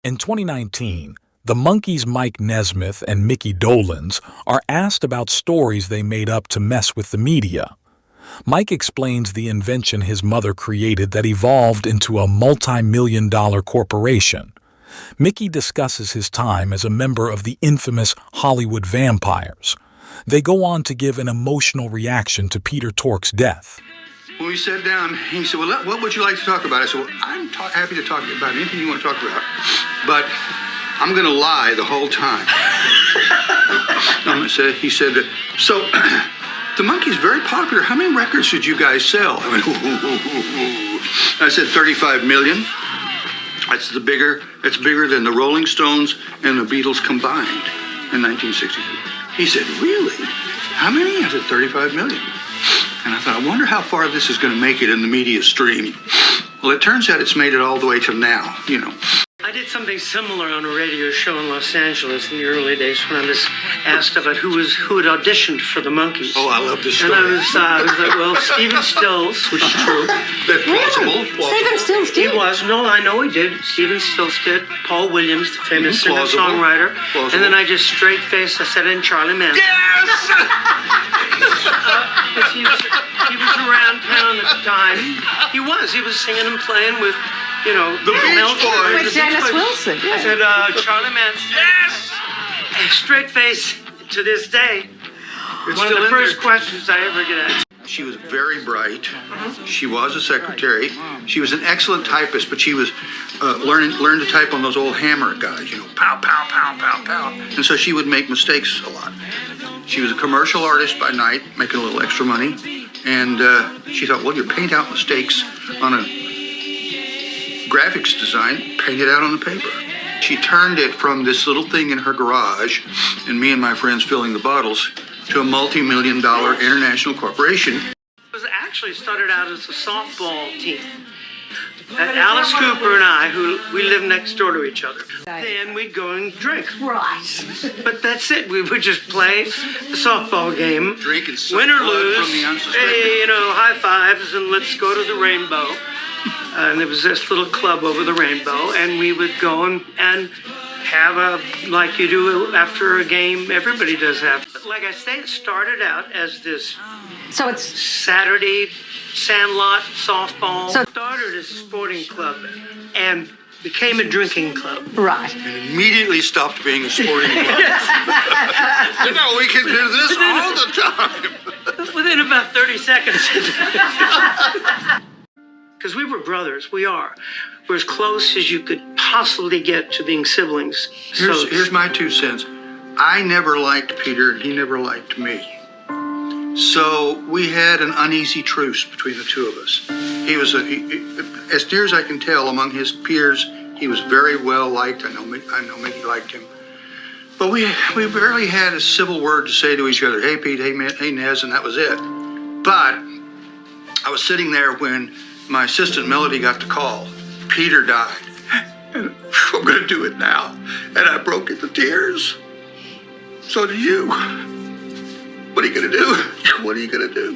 In 2019, the Monkees' Mike Nesmith and Mickey Dolenz are asked about stories they made up to mess with the media. Mike explains the invention his mother created that evolved into a multi-million-dollar corporation. Mickey discusses his time as a member of the infamous Hollywood Vampires. They go on to give an emotional reaction to Peter Tork's death. When we sat down, he said, well, what would you like to talk about? I said, well, I'm happy to talk about anything you want to talk about, but I'm going to lie the whole time. He said, so the Monkees very popular. How many records did you guys sell? I went, ooh. I said 35 million. It's bigger than the Rolling Stones and the Beatles combined in 1962. He said, really? How many? I said 35 million. And I thought, I wonder how far this is going to make it in the media stream. Well, it turns out it's made it all the way to now, you know. I did something similar on a radio show in Los Angeles in the early days when I was asked about who had auditioned for the Monkees. Oh, I love this story. And I was like, well, Stephen Stills, which is true. That's plausible. Stephen Stills did? He was. No, I know he did. Stephen Stills did. Paul Williams, the famous singer-songwriter. And then I just straight-faced, I said, and Charlie Manson. Yes! He was around town at the time. He was singing and playing with, you know, the Beach Boys. With Dennis Wilson. Yeah. I said, Charlie Manson. Yes! Straight face to this day. It's One of still the in first there. questions I ever get asked. She was very bright. She was a secretary. She was an excellent typist, but she was learned to type on those old hammer guys, you know, pow, pow, pow, pow, pow. And so she would make mistakes a lot. She was a commercial artist by night, making a little extra money. And she thought, well, you paint out mistakes on a graphics design, paint it out on the paper. She turned it from this little thing in her garage, and me and my friends filling the bottles, to a multi-million-dollar international corporation. It was actually started out as a softball team. Alice Cooper and I, we lived next door to each other. Then we'd go and drink. Right. But that's it. We would just play the softball game. Drink and suck win or blood lose. from the unsuspecting. Hey, you know, high fives and let's go to the Rainbow. And there was this little club over the Rainbow, and we would go and have like you do after a game, everybody does that. But like I say, it started out as this So it's Saturday sandlot softball. So- Started as a sporting club and became a drinking club. right. And immediately stopped being a sporting club. You know, we can do this all the time. Within about 30 seconds. Because we were brothers, we are. We're as close as you could possibly get to being siblings. Here's my 2 cents. I never liked Peter, and he never liked me. So we had an uneasy truce between the two of us. He was, as near as I can tell, among his peers, he was very well liked. I know Mickey liked him. But we barely had a civil word to say to each other. Hey, Pete, hey, Nez, and that was it. But I was sitting there when my assistant Melody got the call. Peter died. And I'm going to do it now. And I broke into tears. So did you. What are you going to do? What are you going to do?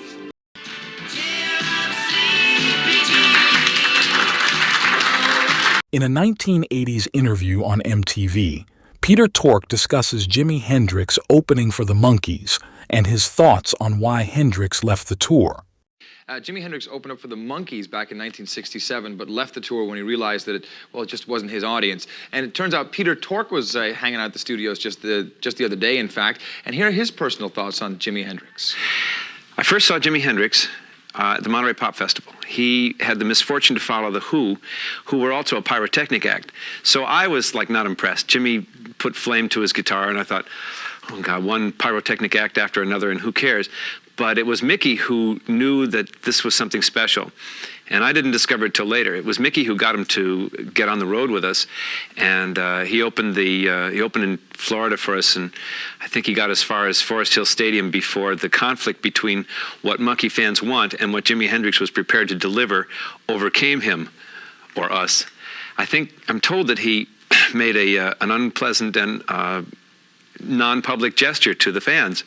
In a 1980s interview on MTV, Peter Tork discusses Jimi Hendrix opening for the Monkees and his thoughts on why Hendrix left the tour. Jimi Hendrix opened up for the Monkees back in 1967, but left the tour when he realized that it just wasn't his audience. And it turns out Peter Tork was hanging out at the studios just the other day, in fact. And here are his personal thoughts on Jimi Hendrix. I first saw Jimi Hendrix at the Monterey Pop Festival. He had the misfortune to follow The Who were also a pyrotechnic act. So I was like not impressed. Jimmy put flame to his guitar, and I thought, oh God, one pyrotechnic act after another, and who cares? But it was Mickey who knew that this was something special. And I didn't discover it till later. It was Mickey who got him to get on the road with us. And he opened in Florida for us, and I think he got as far as Forest Hill Stadium before the conflict between what Monkee fans want and what Jimi Hendrix was prepared to deliver overcame him, or us. I'm told that he made an unpleasant and non-public gesture to the fans.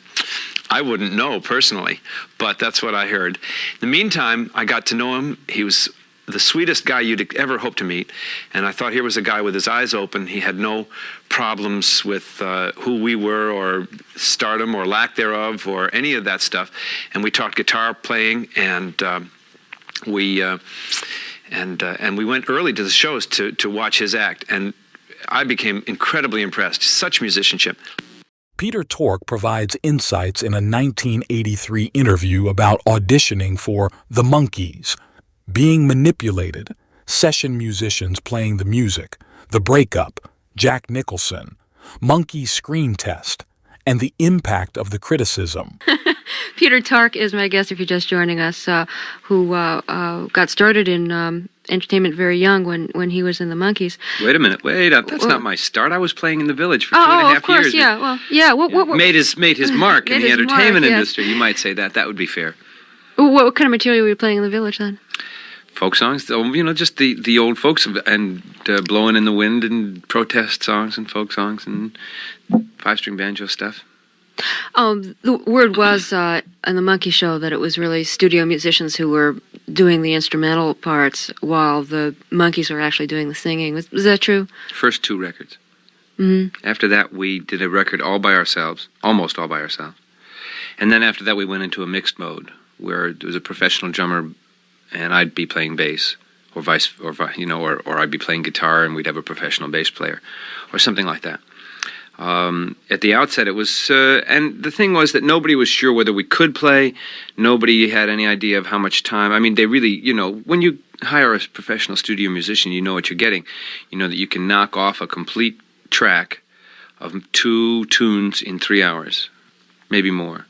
I wouldn't know personally, but that's what I heard. In the meantime, I got to know him. He was the sweetest guy you'd ever hope to meet. And I thought here was a guy with his eyes open. He had no problems with who we were or stardom or lack thereof or any of that stuff. And we talked guitar playing, and we went early to the shows to watch his act. And I became incredibly impressed. Such musicianship. Peter Tork provides insights in a 1983 interview about auditioning for the Monkees, being manipulated, session musicians playing the music, the breakup, Jack Nicholson, Monkees screen test, and the impact of the criticism. Peter Tork is my guest, if you're just joining us, who got started in entertainment very young when he was in the Monkees. Wait a minute, that's not my start. I was playing in the Village for 2.5 of course, years. Yeah, well, yeah. What made his mark in the entertainment yes. industry. You might say that. That would be fair. What kind of material were you playing in the Village then? Folk songs, just the old folks and Blowing in the Wind and protest songs and folk songs and 5-string banjo stuff. The word was on the Monkey Show that it was really studio musicians who were doing the instrumental parts while the Monkees were actually doing the singing. Was that true? First 2 records. Mm-hmm. After that, we did a record all by ourselves, almost all by ourselves. And then after that, we went into a mixed mode where there was a professional drummer, and I'd be playing bass, or I'd be playing guitar, and we'd have a professional bass player, or something like that. At the outset, it was, and the thing was that nobody was sure whether we could play. Nobody had any idea of how much time. I mean, they really, when you hire a professional studio musician, you know what you're getting. You know that you can knock off a complete track of 2 tunes in 3 hours, maybe more.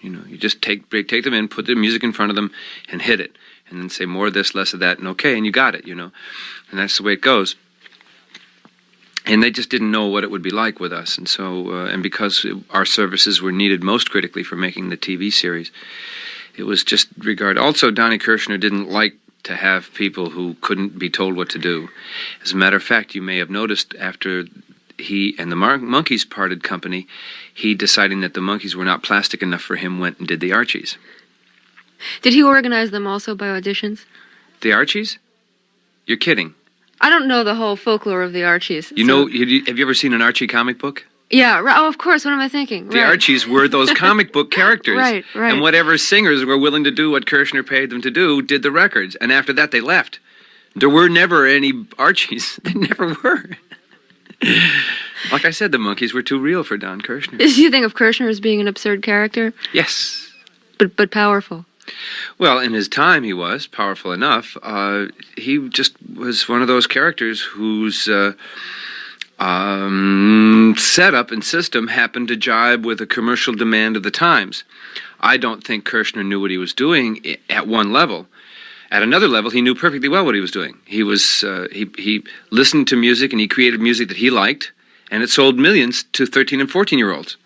You just take them in, put the music in front of them, and hit it, and then say more of this, less of that, and okay, and you got it, and that's the way it goes. And they just didn't know what it would be like with us. And so, and because our services were needed most critically for making the TV series, it was just regard. Also, Donnie Kirshner didn't like to have people who couldn't be told what to do. As a matter of fact, you may have noticed after he and the Monkees parted company, he, deciding that the Monkees were not plastic enough for him, went and did the Archies. Did he organize them also by auditions? The Archies? You're kidding. I don't know the whole folklore of the Archies. Have you ever seen an Archie comic book? Yeah, oh, of course, what am I thinking? The Archies were those comic book characters. Right. And whatever singers were willing to do what Kirshner paid them to do, did the records. And after that, they left. There were never any Archies. They never were. Like I said, the Monkees were too real for Don Kirshner. Do you think of Kirshner as being an absurd character? Yes. But powerful? Well, in his time, he was powerful enough. He just was one of those characters whose setup and system happened to jibe with a commercial demand of the times. I don't think Kirshner knew what he was doing at one level. At another level, he knew perfectly well what he was doing. He was he listened to music, and he created music that he liked, and it sold millions to 13 and 14-year-olds.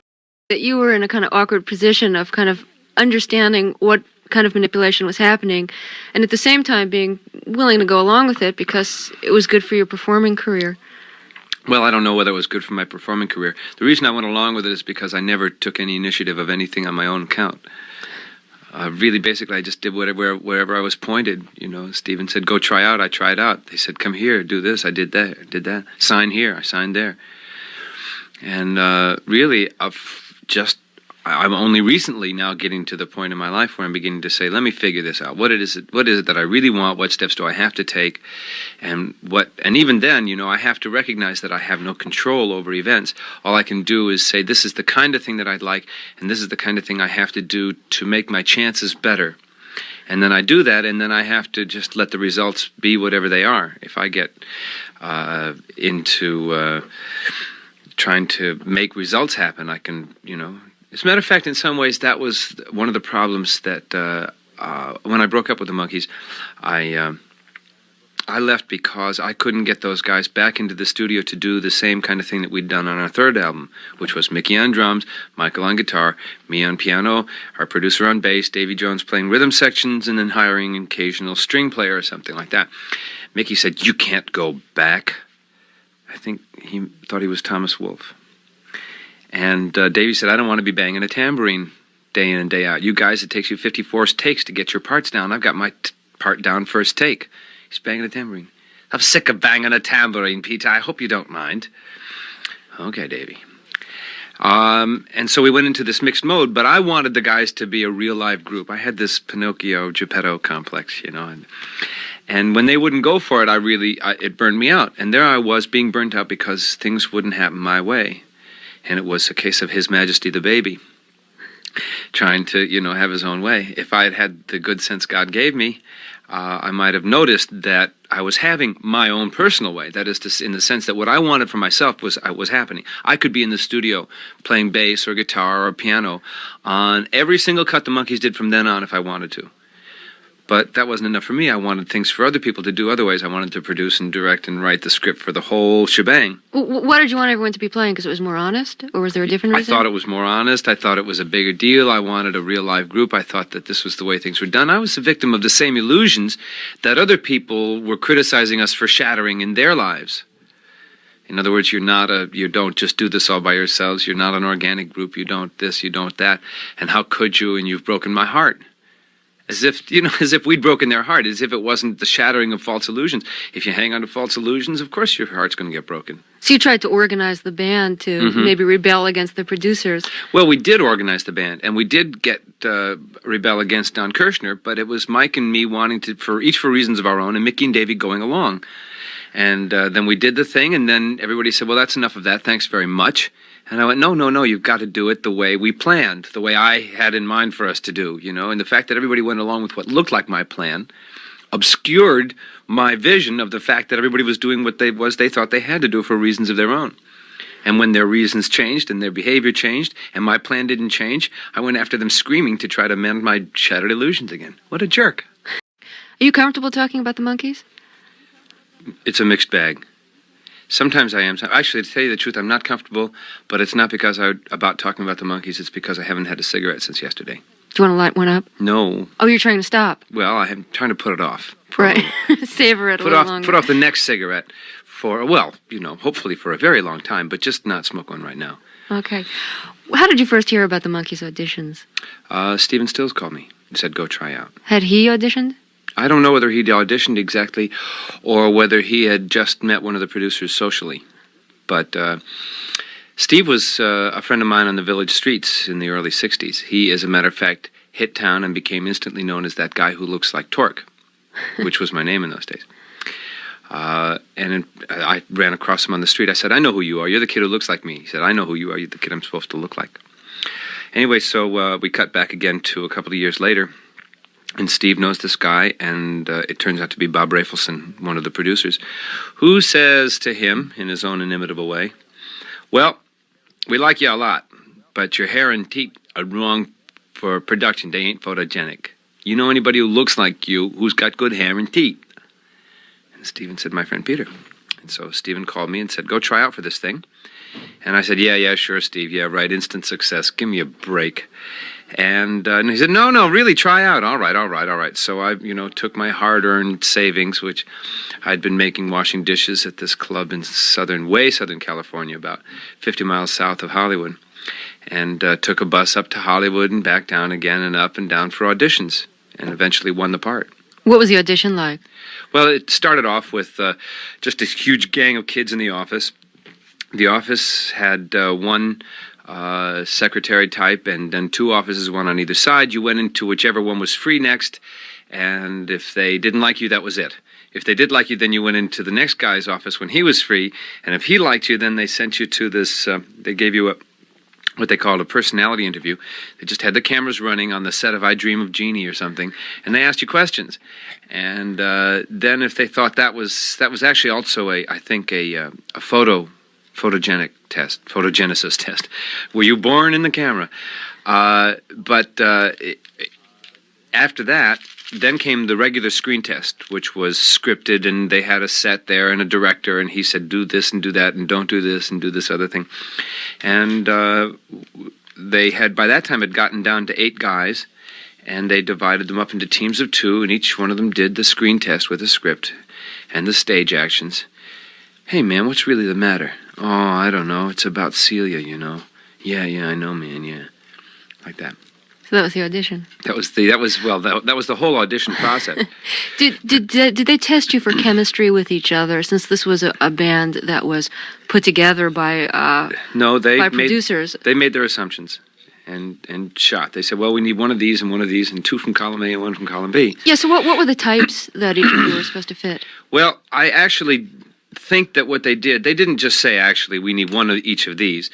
That you were in a kind of awkward position of kind of understanding what kind of manipulation was happening, and at the same time being willing to go along with it because it was good for your performing career. Well, I don't know whether it was good for my performing career. The reason I went along with it is because I never took any initiative of anything on my own account. Really, basically, I just did wherever I was pointed. Stephen said, go try out. I tried out. They said, come here, do this. I did that. Sign here. I signed there. And really, I'm only recently now getting to the point in my life where I'm beginning to say, let me figure this out. What is it that I really want? What steps do I have to take? And even then, I have to recognize that I have no control over events. All I can do is say, this is the kind of thing that I'd like, and this is the kind of thing I have to do to make my chances better. And then I do that, and then I have to just let the results be whatever they are. If I get into trying to make results happen, I can, As a matter of fact, in some ways, that was one of the problems that when I broke up with the Monkees, I left because I couldn't get those guys back into the studio to do the same kind of thing that we'd done on our third album, which was Mickey on drums, Michael on guitar, me on piano, our producer on bass, Davy Jones playing rhythm sections, and then hiring an occasional string player or something like that. Mickey said, you can't go back. I think he thought he was Thomas Wolfe. And Davey said, I don't want to be banging a tambourine day in and day out. You guys, it takes you 54 takes to get your parts down. I've got my part down first take. He's banging a tambourine. I'm sick of banging a tambourine, Peter. I hope you don't mind. Okay, Davy. And so we went into this mixed mode, but I wanted the guys to be a real live group. I had this Pinocchio Geppetto complex, and when they wouldn't go for it, it burned me out. And there I was being burnt out because things wouldn't happen my way. And it was a case of His Majesty the Baby trying to, have his own way. If I had had the good sense God gave me, I might have noticed that I was having my own personal way. That is, in the sense that what I wanted for myself was happening. I could be in the studio playing bass or guitar or piano on every single cut the Monkees did from then on if I wanted to. But that wasn't enough for me. I wanted things for other people to do other ways. I wanted to produce and direct and write the script for the whole shebang. Why did you want everyone to be playing? Because it was more honest? Or was there a different reason? I thought it was more honest. I thought it was a bigger deal. I wanted a real live group. I thought that this was the way things were done. I was a victim of the same illusions that other people were criticizing us for shattering in their lives. In other words, you don't just do this all by yourselves. You're not an organic group. You don't this, you don't that. And how could you? And you've broken my heart. As if we'd broken their heart, as if it wasn't the shattering of false illusions. If you hang on to false illusions, of course your heart's going to get broken. So you tried to organize the band to maybe rebel against the producers. Well, we did organize the band, and we did get rebel against Don Kirshner, but it was Mike and me wanting to, for reasons of our own, and Mickey and Davey going along. And then we did the thing, and then everybody said, well, that's enough of that, thanks very much. And I went, no, you've got to do it the way we planned, the way I had in mind for us to do, And the fact that everybody went along with what looked like my plan obscured my vision of the fact that everybody was doing what they thought they had to do for reasons of their own. And when their reasons changed and their behavior changed and my plan didn't change, I went after them screaming to try to mend my shattered illusions again. What a jerk. Are you comfortable talking about the Monkees? It's a mixed bag. Sometimes I am. Actually, to tell you the truth, I'm not comfortable, but it's not because about talking about the Monkees. It's because I haven't had a cigarette since yesterday. Do you want to light one up? No. Oh, you're trying to stop? Well, I'm trying to put it off. Right. Savor it a little longer. Put off the next cigarette for, hopefully for a very long time, but just not smoke one right now. Okay. How did you first hear about the Monkees auditions? Stephen Stills called me and said, go try out. Had he auditioned? I don't know whether he'd auditioned exactly or whether he had just met one of the producers socially. But Steve was a friend of mine on the village streets in the early 60s. He, as a matter of fact, hit town and became instantly known as that guy who looks like Tork, which was my name in those days. I ran across him on the street. I said, I know who you are. You're the kid who looks like me. He said, I know who you are. You're the kid I'm supposed to look like. Anyway, so we cut back again to a couple of years later. And Steve knows this guy, and it turns out to be Bob Rafelson, one of the producers, who says to him, in his own inimitable way, well, we like you a lot, but your hair and teeth are wrong for production. They ain't photogenic. You know anybody who looks like you who's got good hair and teeth? And Stephen said, my friend Peter. And so Stephen called me and said, go try out for this thing. And I said, yeah, sure, Steve. Yeah, right, instant success. Give me a break. And he said, no, really, try out. All right. So I, took my hard-earned savings, which I'd been making washing dishes at this club in Southern California, about 50 miles south of Hollywood, and took a bus up to Hollywood and back down again and up and down for auditions, and eventually won the part. What was the audition like? Well, it started off with just this huge gang of kids in the office. The office had one secretary type, and then two offices, one on either side. You went into whichever one was free next, and if they didn't like you, that was it. If they did like you, then you went into the next guy's office when he was free, and if he liked you, then they sent you to this, they gave you what they called a personality interview. They just had the cameras running on the set of I Dream of Jeannie or something, and they asked you questions. And then if they thought that was actually also a photogenesis test. Were you born in the camera? But after that, then came the regular screen test, which was scripted, and they had a set there and a director, and he said, do this and do that, and don't do this and do this other thing. And they had, by that time, had gotten down to 8 guys, and they divided them up into teams of 2, and each one of them did the screen test with a script and the stage actions. Hey, man, what's really the matter? Oh, I don't know. It's about Celia, Yeah, I know, man, yeah. Like that. So that was the audition. That was the whole audition process. Did they test you for chemistry with each other, since this was a band that was put together by producers? They made their assumptions and shot. They said, well, we need one of these, and two from column A and one from column B. Yeah, so what were the types that each of you were supposed to fit? Well, I actually think that what they didn't just say, actually, we need one of each of these.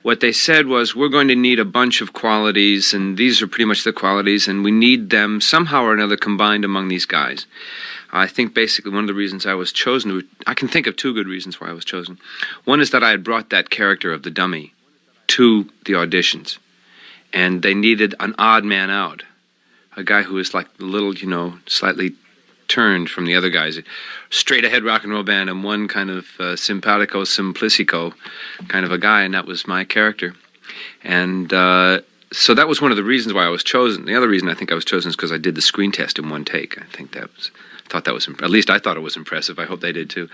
What they said was, we're going to need a bunch of qualities, and these are pretty much the qualities, and we need them somehow or another combined among these guys. I think basically one of the reasons I was chosen, I can think of two good reasons why I was chosen. One is that I had brought that character of the dummy to the auditions, and they needed an odd man out, a guy who was like a little, slightly turned from the other guys, straight ahead rock and roll band, and one kind of simpatico, simplicico kind of a guy, and that was my character. And so that was one of the reasons why I was chosen. The other reason I think I was chosen is because I did the screen test in one take. I thought that was at least I thought it was impressive. I hope they did too.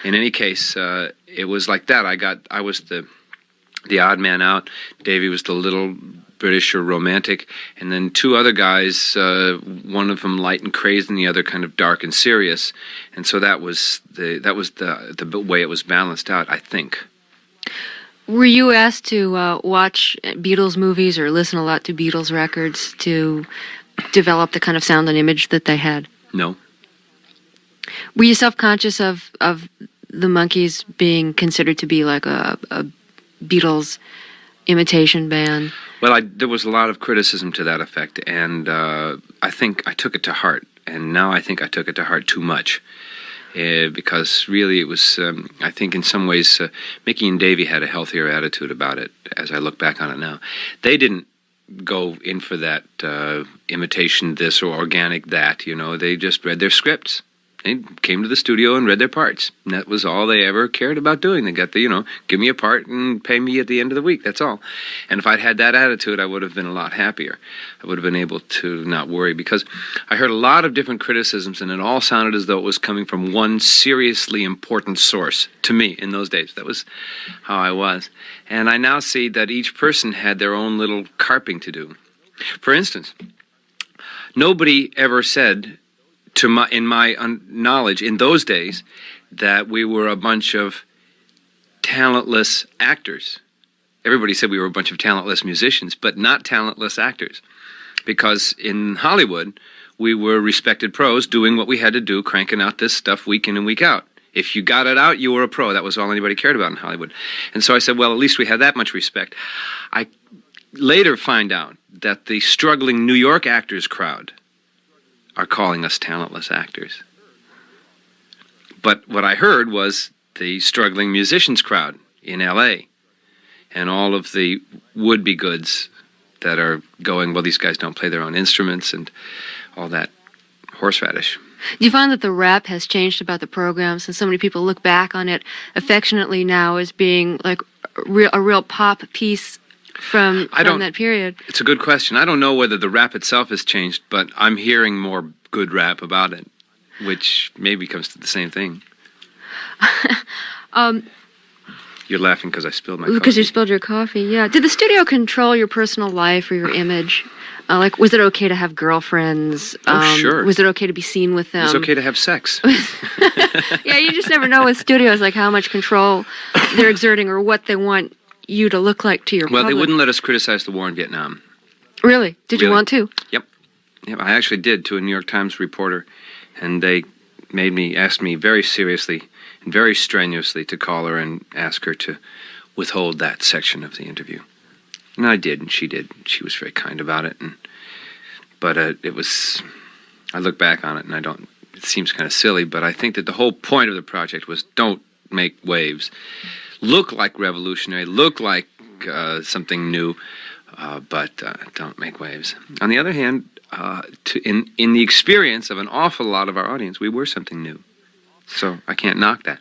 In any case, it was like that. I was the odd man out. Davey was the little British or romantic, and then two other guys, one of them light and crazed and the other kind of dark and serious, and so that was the way it was balanced out, I think. Were you asked to watch Beatles movies or listen a lot to Beatles records to develop the kind of sound and image that they had? No. Were you self-conscious of the Monkees being considered to be like a Beatles imitation band? Well, there was a lot of criticism to that effect, and I think I took it to heart, and now I think I took it to heart too much, because really it was, I think in some ways, Mickey and Davey had a healthier attitude about it, as I look back on it now. They didn't go in for that imitation this or organic that, they just read their scripts. They came to the studio and read their parts. And that was all they ever cared about doing. They got give me a part and pay me at the end of the week. That's all. And if I'd had that attitude, I would have been a lot happier. I would have been able to not worry, because I heard a lot of different criticisms, and it all sounded as though it was coming from one seriously important source to me in those days. That was how I was. And I now see that each person had their own little carping to do. For instance, nobody ever said, in my knowledge in those days, that we were a bunch of talentless actors. Everybody said we were a bunch of talentless musicians, but not talentless actors. Because in Hollywood, we were respected pros doing what we had to do, cranking out this stuff week in and week out. If you got it out, you were a pro. That was all anybody cared about in Hollywood. And so I said, well, at least we had that much respect. I later find out that the struggling New York actors crowd are calling us talentless actors. But what I heard was the struggling musicians crowd in L.A. and all of the would-be goods that are going, well, these guys don't play their own instruments and all that horseradish. Do you find that the rap has changed about the program, since so many people look back on it affectionately now as being like a real pop piece from that period? It's a good question. I don't know whether the rap itself has changed, but I'm hearing more good rap about it, which maybe comes to the same thing. You're laughing because I spilled my coffee. Because you spilled your coffee, yeah. Did the studio control your personal life or your image? Was it okay to have girlfriends? Sure. Was it okay to be seen with them? It was okay to have sex. Yeah, you just never know with studios, like how much control they're exerting or what they want you to look like to your public. Well, they wouldn't let us criticize the war in Vietnam. Really? Did you want to? Yep. I actually did, to a New York Times reporter, and they asked me very seriously and very strenuously to call her and ask her to withhold that section of the interview. And I did, and she did. She was very kind about it. But it was, I look back on it, and it seems kind of silly, but I think that the whole point of the project was don't make waves. Look like revolutionary, look like something new, but don't make waves. On the other hand, in the experience of an awful lot of our audience, we were something new. So I can't knock that.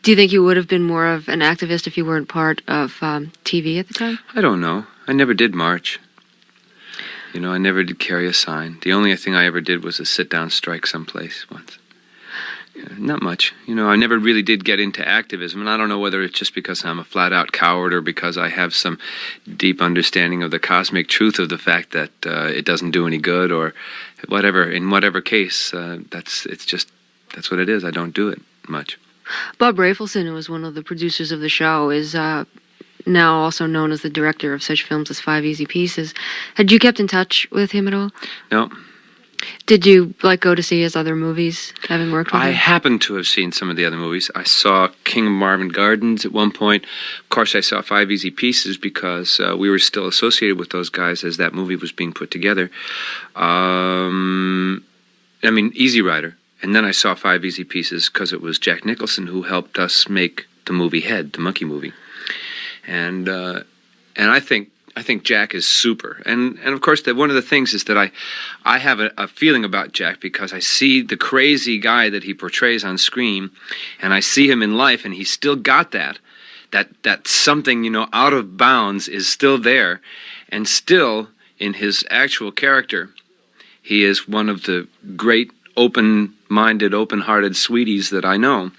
Do you think you would have been more of an activist if you weren't part of TV at the time? I don't know. I never did march. I never did carry a sign. The only thing I ever did was a sit-down strike someplace once. Not much. I never really did get into activism, and I don't know whether it's just because I'm a flat-out coward or because I have some deep understanding of the cosmic truth of the fact that it doesn't do any good, or whatever. In whatever case, that's what it is. I don't do it much. Bob Rafelson, who was one of the producers of the show, is now also known as the director of such films as Five Easy Pieces. Had you kept in touch with him at all? No. Did you go to see his other movies, having worked with him? I happen to have seen some of the other movies. I saw King of Marvin Gardens at one point. Of course, I saw Five Easy Pieces because we were still associated with those guys as that movie was being put together. Easy Rider. And then I saw Five Easy Pieces because it was Jack Nicholson who helped us make the movie Head, the monkey movie. And I think Jack is super. And of course, one of the things is that I have a feeling about Jack because I see the crazy guy that he portrays on screen, and I see him in life, and he's still got that something, out of bounds is still there, and still in his actual character, he is one of the great open-minded, open-hearted sweeties that I know.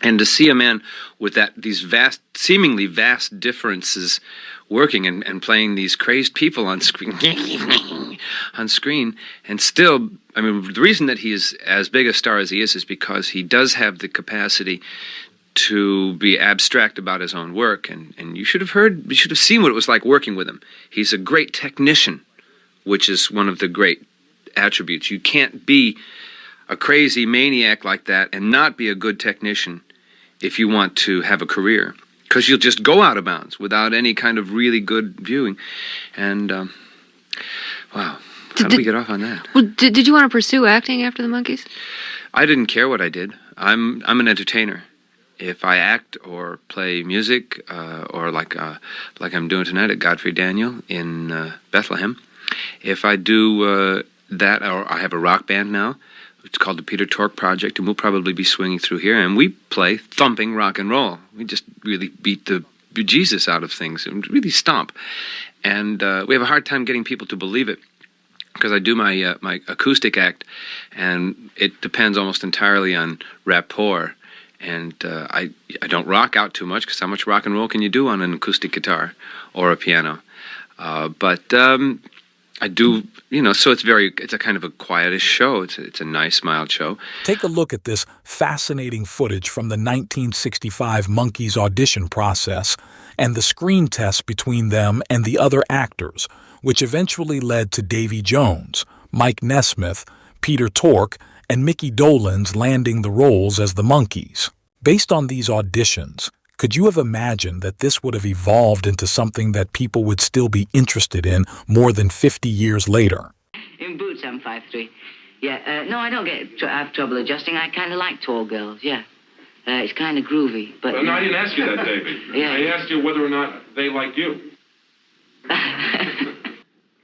And to see a man with these seemingly vast differences working and playing these crazed people on screen, and still, the reason that he is as big a star as he is because he does have the capacity to be abstract about his own work, and you should have seen what it was like working with him. He's a great technician, which is one of the great attributes. You can't be a crazy maniac like that and not be a good technician if you want to have a career, because you'll just go out of bounds without any kind of really good viewing. And wow, how did we get off on that? Well, did you want to pursue acting after the Monkees? I didn't care what I did. I'm an entertainer. If I act or play music, or like I'm doing tonight at Godfrey Daniel in Bethlehem, if I do that, or I have a rock band now. It's called the Peter Tork Project, and we'll probably be swinging through here, and we play thumping rock and roll. We just really beat the bejesus out of things and really stomp. And we have a hard time getting people to believe it, because I do my acoustic act, and it depends almost entirely on rapport. And I don't rock out too much, because how much rock and roll can you do on an acoustic guitar or a piano? But I do, so it's a kind of a quietish show. It's a nice, mild show. Take a look at this fascinating footage from the 1965 Monkees audition process and the screen test between them and the other actors, which eventually led to Davy Jones, Mike Nesmith, Peter Tork, and Mickey Dolenz landing the roles as the Monkees. Based on these auditions, could you have imagined that this would have evolved into something that people would still be interested in more than 50 years later? In boots, I'm 5'3". Yeah, no, I don't have trouble adjusting. I kind of like tall girls, yeah. It's kind of groovy, but... Well, no, I didn't ask you that, David. Yeah. I asked you whether or not they like you.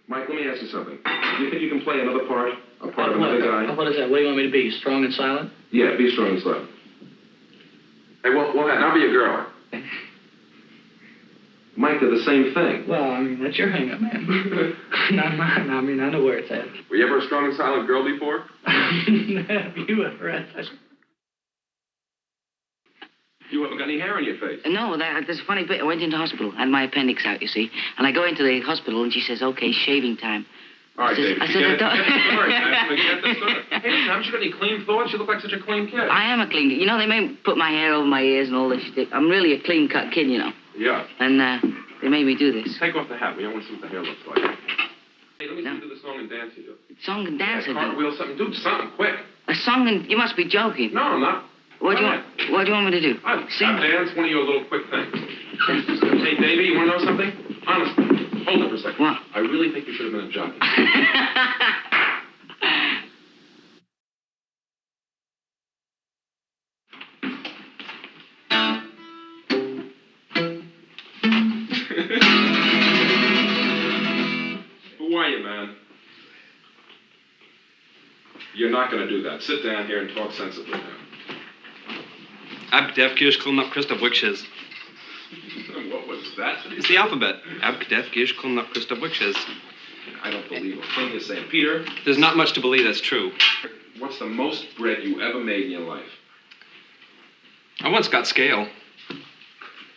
Mike, let me ask you something. Do you think you can play another part? A part of another guy? What is that? What do you want me to be? Strong and silent? Yeah, be strong and silent. Hey, well, now be a girl. Mike, they're the same thing. Well, that's your hang-up, man. Not mine. I know where it's at. Were you ever a strong and silent girl before? Have you ever had such... You haven't got any hair on your face. No, there's a funny bit. I went into hospital, had my appendix out, you see, and I go into the hospital, and she says, okay, shaving time. All right, David. I said, I don't... Get the story. Hey, haven't you got any clean thoughts? You look like such a clean kid. I am a clean kid. They may put my hair over my ears and all this shit. I'm really a clean-cut kid, Yeah. And they made me do this. Take off the hat. We don't want to see what the hair looks like. Hey, let me see you do the song and dance you do. Song and dance I do? Cartwheel something. Do something, quick. A song and... You must be joking. No, I'm not. What do you want me to do? Sing? Dance one of your little quick things. Hey, Davey, you want to know something? Honestly, hold it for a second. What? I really think you should have been a jockey. Who are you, man? You're not going to do that. Sit down here and talk sensibly now. Ab, Dev, Gish, Kulnap, Christoph, Wikshes. What was that? It's the alphabet. Ab, Dev, Gish, Kulnap, Christoph, Wikshes. I don't believe a thing you're saying. Peter? There's not much to believe that's true. What's the most bread you ever made in your life? I once got scale.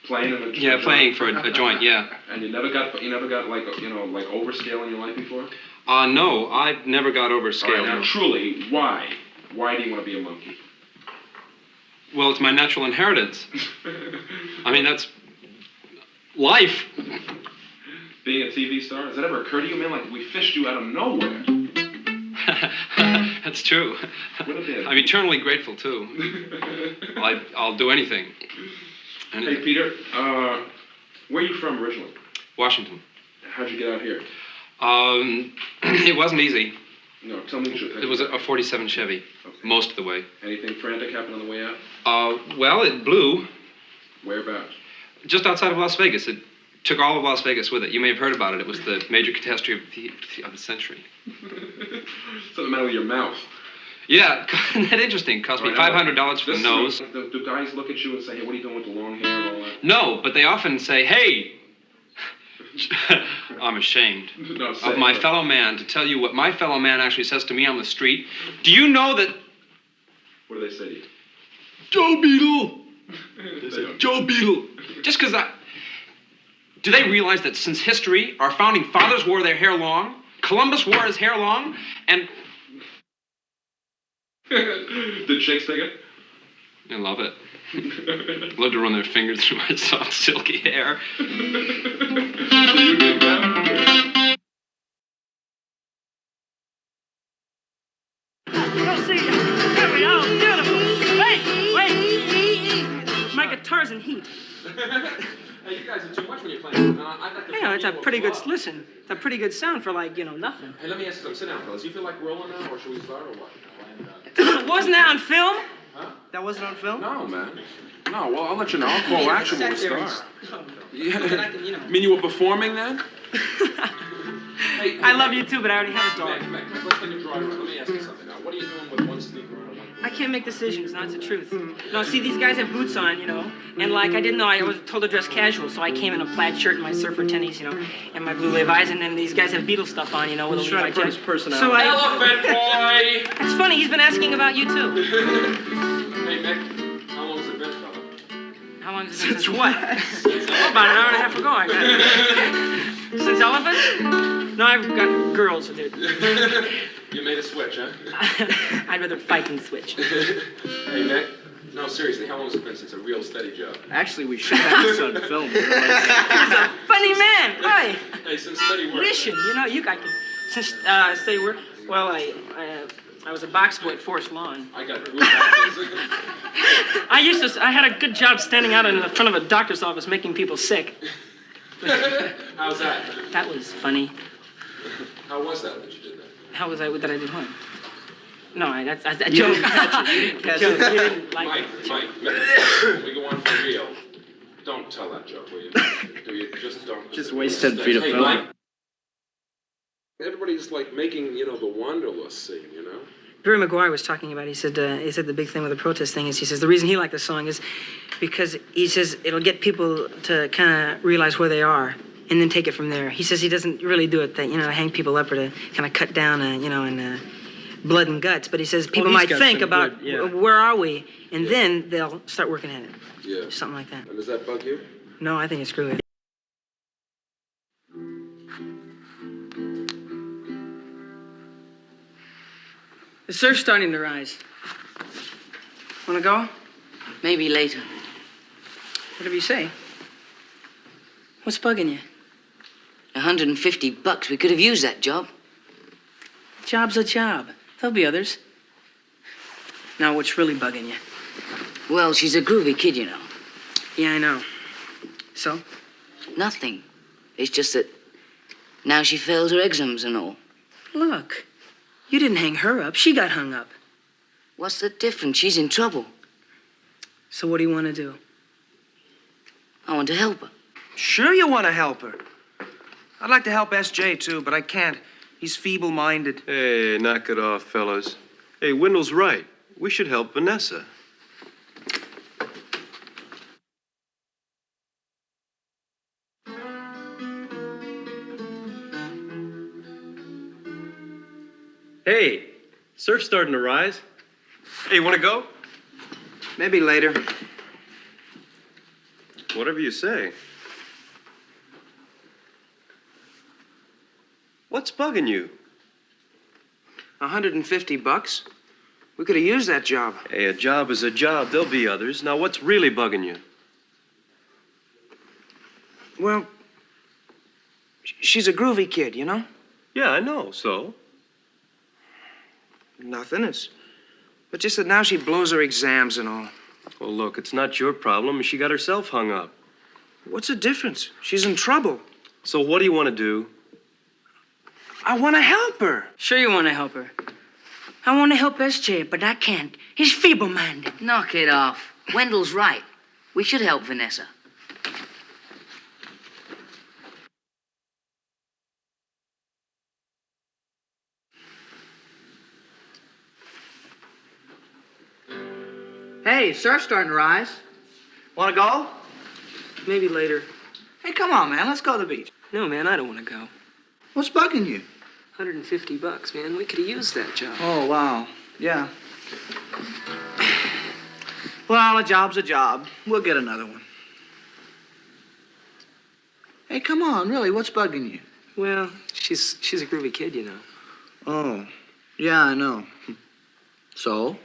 Playing in a Yeah, playing for a joint, yeah. And you never got like, like overscale in your life before? No, I never got over All scale. right, now No. truly, why? Why do you want to be a monkey? Well, it's my natural inheritance. I mean, that's life. Being a TV star, has that ever occurred to you, man? Like, we fished you out of nowhere. That's true. What a bit. I'm eternally grateful, too. I'll do anything. Hey, Peter, where are you from originally? Washington. How'd you get out here? It wasn't easy. No, tell me the truth. It was a 47 Chevy, Okay. most of the way. Anything frantic happened on the way out? Well, it blew Whereabouts? just outside of Las Vegas. It took all of Las Vegas with it. You may have heard about it. It was the major catastrophe of the century. Something the matter with your mouth. Yeah, isn't that interesting? It cost me $500 for the nose. Do guys look at you and say, hey, what are you doing with the long hair and all that? No, but they often say, hey, I'm ashamed No, say of my it. fellow man to tell you what my fellow man actually says to me on the street. Do you know that... What do they say to you? Joe Beetle! They say, Joe Beetle! Just because I... Do they realize that since history, our founding fathers wore their hair long, Columbus wore his hair long, and... Did chicks take it? I love it. Love to run their fingers through my soft, silky hair. Do you dig that? Go see. Here we go. Beautiful. Wait. My guitar's in heat. Hey, you guys are too much when you're playing. I'd like to You know, it's a pretty good, listen, it's a pretty good sound for like, nothing. Hey, let me ask you something. Sit down, fellas. You feel like rolling now, or should we start, or what? Wasn't that on film? Huh? That wasn't on film? No, man. No, well, I'll let you know. I'll call action when we start. Yeah. Mean you were performing then? Hey, I love you too, but I already have a dog. Mac, let's take a drive. Let me ask you something now. What are you doing with one sneaker on and one? I can't make decisions, that's the truth. No, see, these guys have boots on, and like, I didn't know, I was told to dress casual, so I came in a plaid shirt and my surfer tennies, and my blue Levi's, and then these guys have Beatles stuff on, with a Levi jacket. So Elephant boy! It's funny, he's been asking about you too. Hey, Mick, how long has it been, fella? How long has it been since what? About an hour and a half ago, I got it. Since elephants? No, I've got girls, dude. You made a switch, huh? I'd rather fight than switch. Hey, Mick. No, seriously, how long has it been since a real steady job? Actually, we should have this on film. He's a funny man. Hi. Hey, since steady work. Listen, you guys can. Since steady work. Well, I was a box boy at Forest Lawn. I got good boxes. I had a good job standing out in the front of a doctor's office making people sick. How's that? That was funny. How was that you did that? How was I? That I did what? No, that's a joke. You didn't like Mike, it. when we go on for real, don't tell that joke, will you? Do you? Just don't. Just waste 10 feet of Hey, film. Mike. Everybody's like making, the Wanderlust scene, Barry McGuire was talking about. He said the big thing with the protest thing is he says the reason he liked the song is because he says it'll get people to kind of realize where they are and then take it from there. He says he doesn't really do it that hang people up or to kind of cut down in blood and guts. But he says people might think about where are we, and then they'll start working at it. Yeah. Something like that. And does that bug you? No, I think it's groovy. The surf's starting to rise. Wanna go? Maybe later. Whatever you say. What's bugging you? $150. We could have used that job. Job's a job. There'll be others. Now, what's really bugging you? Well, she's a groovy kid, Yeah, I know. So? Nothing. It's just that now she failed her exams and all. Look, you didn't hang her up. She got hung up. What's the difference? She's in trouble. So what do you want to do? I want to help her. Sure you want to help her. I'd like to help S.J. too, but I can't. He's feeble-minded. Hey, knock it off, fellas. Hey, Wendell's right. We should help Vanessa. Hey, Surf's starting to rise. Hey, you want to go? Maybe later. Whatever you say. What's bugging you? $150. We could have used that job. Hey, a job is a job. There'll be others. Now, what's really bugging you? Well, she's a groovy kid, you know? Yeah, I know. So? Nothing. But just that now she blows her exams and all. Well, look, it's not your problem. She got herself hung up. What's the difference? She's in trouble. So what do you want to do? I want to help her. Sure you want to help her. I want to help SJ, but I can't. He's feeble-minded. Knock it off. Wendell's right. We should help Vanessa. Hey, surf's starting to rise. Want to go? Maybe later. Hey, come on, man. Let's go to the beach. No, man, I don't want to go. What's bugging you? $150, man. We could have used that job. Oh, wow. Yeah. Well, a job's a job. We'll get another one. Hey, come on. Really, what's bugging you? Well, she's a groovy kid, you know. Oh, yeah, I know. So?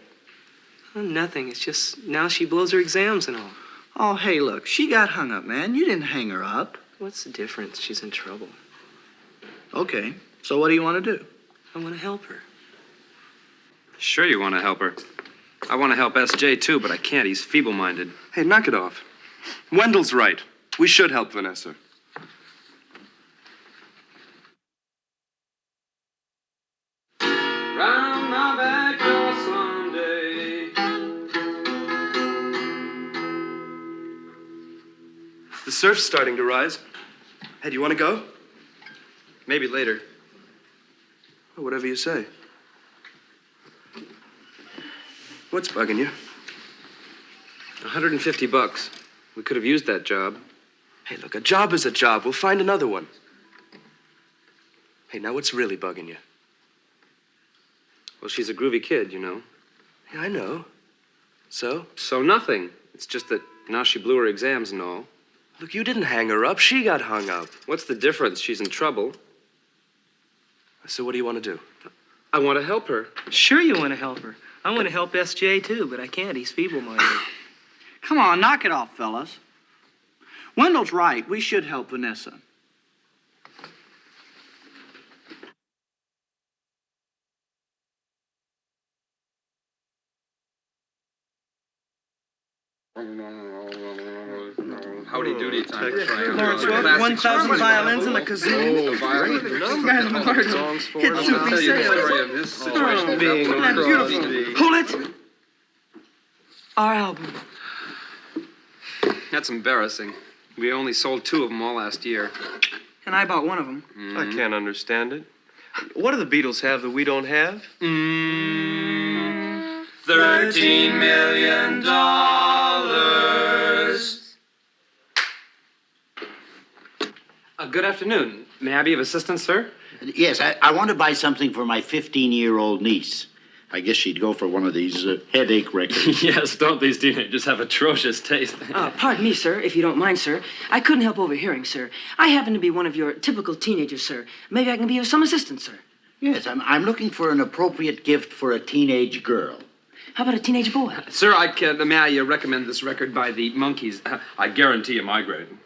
Oh, nothing. It's just now she blows her exams and all. Oh, hey, look. She got hung up, man. You didn't hang her up. What's the difference? She's in trouble. Okay. So what do you want to do? I want to help her. Sure you want to help her. I want to help SJ too, but I can't. He's feeble-minded. Hey, knock it off. Wendell's right. We should help Vanessa. Round my back door someday. The surf's starting to rise. Hey, do you want to go? Maybe later. Well, whatever you say. What's bugging you? $150. We could have used that job. Hey, look, a job is a job. We'll find another one. Hey, now what's really bugging you? Well, she's a groovy kid, you know. Yeah, I know. So? So nothing. It's just that now she blew her exams and all. Look, you didn't hang her up. She got hung up. What's the difference? She's in trouble. So what do you want to do? I want to help her. Sure you want to help her. I want to help SJ too, but I can't. He's feeble-minded. Come on, knock it off, fellas. Wendell's right. We should help Vanessa. Howdy doody time. Lawrence wrote 1,000 violins and a kazoo. Oh, violin. Songs for hit Soupy sales. Pull it. Our album. That's embarrassing. We only sold 2 of them all last year. And I bought one of them. I can't understand it. What do the Beatles have that we don't have? $13 million. Good afternoon. May I be of assistance, sir? Yes, I want to buy something for my 15-year-old niece. I guess she'd go for one of these headache records. Yes, don't these teenagers have atrocious taste? Pardon me, sir, if you don't mind, sir. I couldn't help overhearing, sir. I happen to be one of your typical teenagers, sir. Maybe I can be of some assistance, sir. Yes, I'm looking for an appropriate gift for a teenage girl. How about a teenage boy? Sir, may I recommend this record by the Monkees? I guarantee a migraine.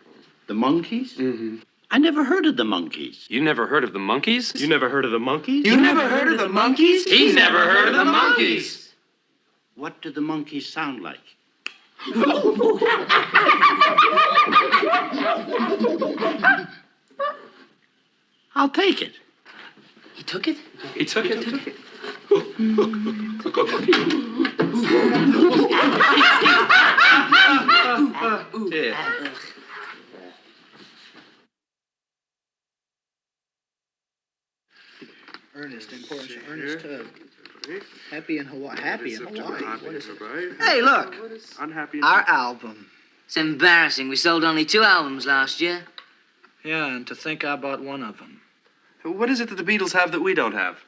The Monkees? Mm-hmm. I never heard of the Monkees. You never heard of the Monkees? You never heard of the Monkees? You never heard of the Monkees? He never heard of the Monkees. What do the Monkees sound like? I'll take it. He took it? He took it? Yeah. Ernest, important. Ernest Tubb. Happy in Hawaii. Happy in Hawaii. What is it? Hey, look. Unhappy. Our album. It's embarrassing. We sold only 2 albums last year. Yeah, and to think I bought one of them. What is it that the Beatles have that we don't have?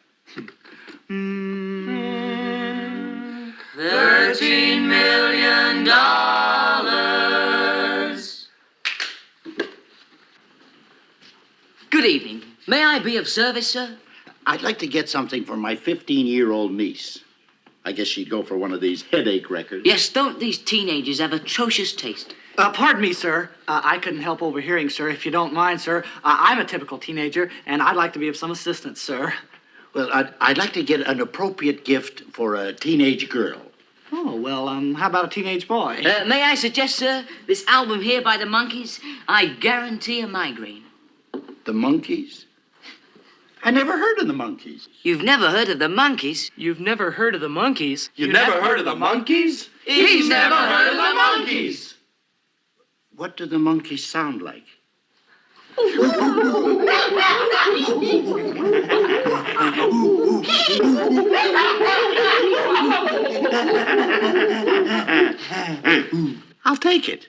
$13 million. Good evening. May I be of service, sir? I'd like to get something for my 15-year-old niece. I guess she'd go for one of these headache records. Yes, don't these teenagers have atrocious taste? Pardon me, sir. I couldn't help overhearing, sir. If you don't mind, sir, I'm a typical teenager, and I'd like to be of some assistance, sir. Well, I'd like to get an appropriate gift for a teenage girl. Oh, well, how about a teenage boy? May I suggest, sir, this album here by the Monkees? I guarantee a migraine. The Monkees? I never heard of the Monkees. You've never heard of the Monkees? You've never heard of the Monkees? You never heard of the Monkees? He's never heard of the Monkees! What do the Monkees sound like? I'll take it.